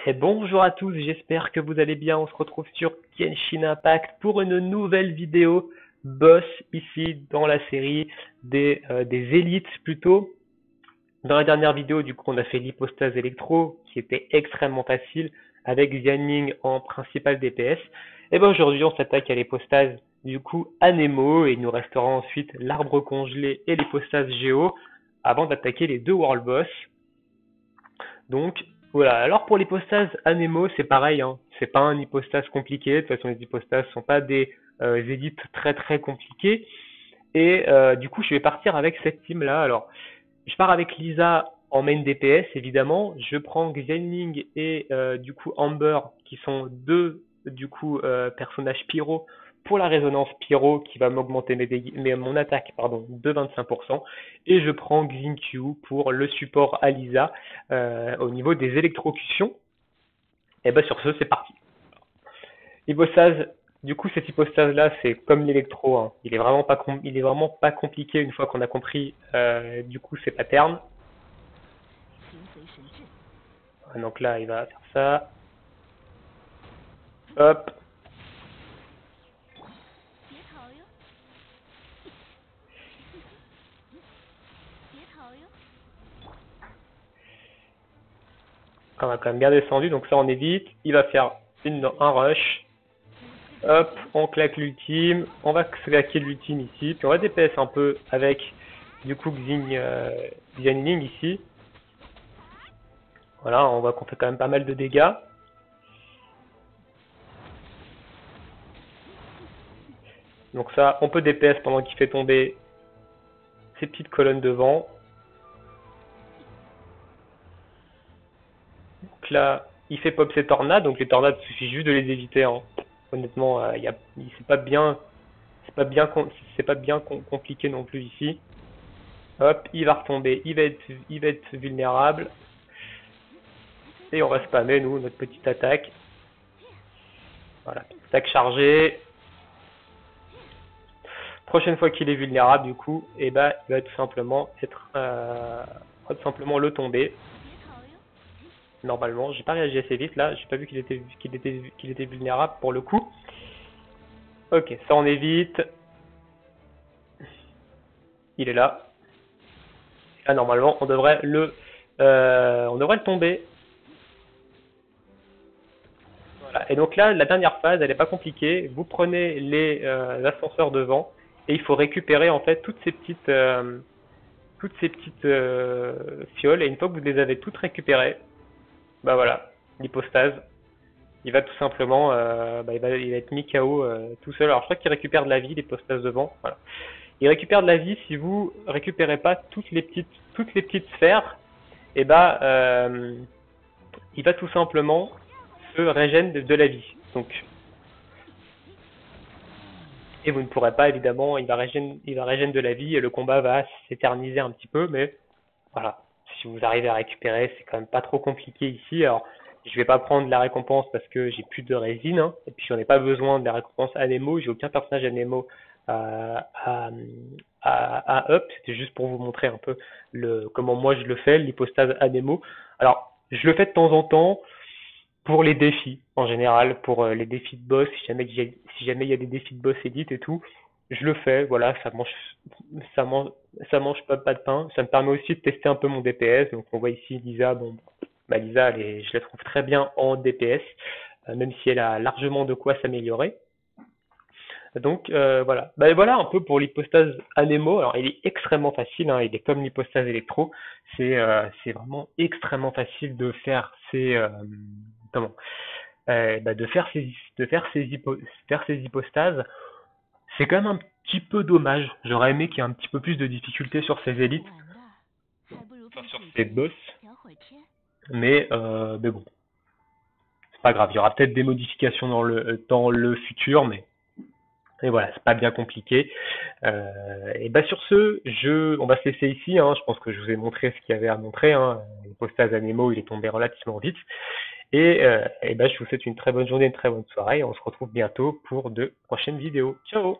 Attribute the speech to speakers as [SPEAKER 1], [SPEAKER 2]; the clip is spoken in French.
[SPEAKER 1] Et bonjour à tous, j'espère que vous allez bien. On se retrouve sur Genshin Impact pour une nouvelle vidéo boss ici dans la série des élites plutôt. Dans la dernière vidéo, du coup, on a fait l'hypostase électro qui était extrêmement facile avec Xianming en principal DPS. Et ben aujourd'hui, on s'attaque à l'hypostase du coup Anemo et il nous restera ensuite l'arbre congelé et l'hypostase Géo avant d'attaquer les deux World Boss. Donc voilà, alors pour l'hypostase Anemo, c'est pareil, hein. C'est pas un hypostase compliqué, de toute façon les hypostases sont pas des élites très très compliquées. Et du coup je vais partir avec cette team là. Alors je pars avec Lisa en main DPS évidemment, je prends Xianling et du coup Amber qui sont deux du coup personnages pyro pour la résonance pyro qui va m'augmenter mon attaque pardon, de 25%. Et je prends Xingqiu pour le support à Lisa au niveau des électrocutions. Et ben sur ce, c'est parti. Hypostase, du coup cette hypostase là, c'est comme l'électro, hein. Il est vraiment pas compliqué une fois qu'on a compris du coup ses patterns. Donc là, il va faire ça. Hop. On a quand même bien descendu, donc ça on évite. Il va faire un rush. Hop, on claque l'ultime. On va claquer l'ultime ici. Puis on va DPS un peu avec du coup Xianling ici. Voilà, on voit qu'on fait quand même pas mal de dégâts. Donc ça, on peut DPS pendant qu'il fait tomber ces petites colonnes devant. Donc là, il fait pop ses tornades. Donc les tornades, il suffit juste de les éviter, hein. Honnêtement, c'est pas bien, c'est pas bien compliqué non plus ici. Hop, il va retomber, il va être vulnérable. Et on va spammer, nous, notre petite attaque. Voilà, attaque chargée. Prochaine fois qu'il est vulnérable, du coup, et bah, il va tout simplement tout simplement le tomber. Normalement, j'ai pas réagi assez vite là, j'ai pas vu qu'il était vulnérable pour le coup. Ok, ça on évite. Il est là. Là, normalement, on devrait le tomber. Voilà. Et donc là, la dernière phase, elle est pas compliquée. Vous prenez les ascenseurs devant et il faut récupérer en fait toutes ces petites fioles. Et une fois que vous les avez toutes récupérées, bah voilà, l'hypostase, il va tout simplement, il va être mis KO tout seul. Alors je crois qu'il récupère de la vie, l'hypostase devant. Voilà. Il récupère de la vie si vous récupérez pas toutes les petites sphères. Et bah, il va tout simplement se régène de la vie. Donc, et vous ne pourrez pas évidemment, il va régène de la vie et le combat va s'éterniser un petit peu, mais voilà. Si vous arrivez à récupérer, c'est quand même pas trop compliqué ici. Alors, je vais pas prendre la récompense parce que j'ai plus de résine, hein, et puis j'en ai pas besoin de la récompense Anemo. J'ai aucun personnage Anemo à, up. C'était juste pour vous montrer un peu comment moi je le fais, l'hypostase Anemo. Alors, je le fais de temps en temps pour les défis en général, pour les défis de boss, si jamais il y a des défis de boss edit et tout, je le fais, voilà, ça mange, ça mange pas de pain. Ça me permet aussi de tester un peu mon DPS. Donc on voit ici Lisa, bon, bah Lisa, je la trouve très bien en DPS, même si elle a largement de quoi s'améliorer. Donc voilà, bah, voilà un peu pour l'hypostase Anemo. Alors il est extrêmement facile, hein, il est comme l'hypostase électro. C'est vraiment extrêmement facile de faire comment faire ces hypostases. C'est quand même un petit peu dommage. J'aurais aimé qu'il y ait un petit peu plus de difficulté sur ces élites, enfin sur ces boss, mais bon, c'est pas grave. Il y aura peut-être des modifications dans le futur, mais et voilà, c'est pas bien compliqué. Et bah sur ce, on va se laisser ici, hein. Je pense que je vous ai montré ce qu'il y avait à montrer, hein. L'hypostase Anemo, il est tombé relativement vite. Et ben, je vous souhaite une très bonne journée, une très bonne soirée. Et on se retrouve bientôt pour de prochaines vidéos. Ciao!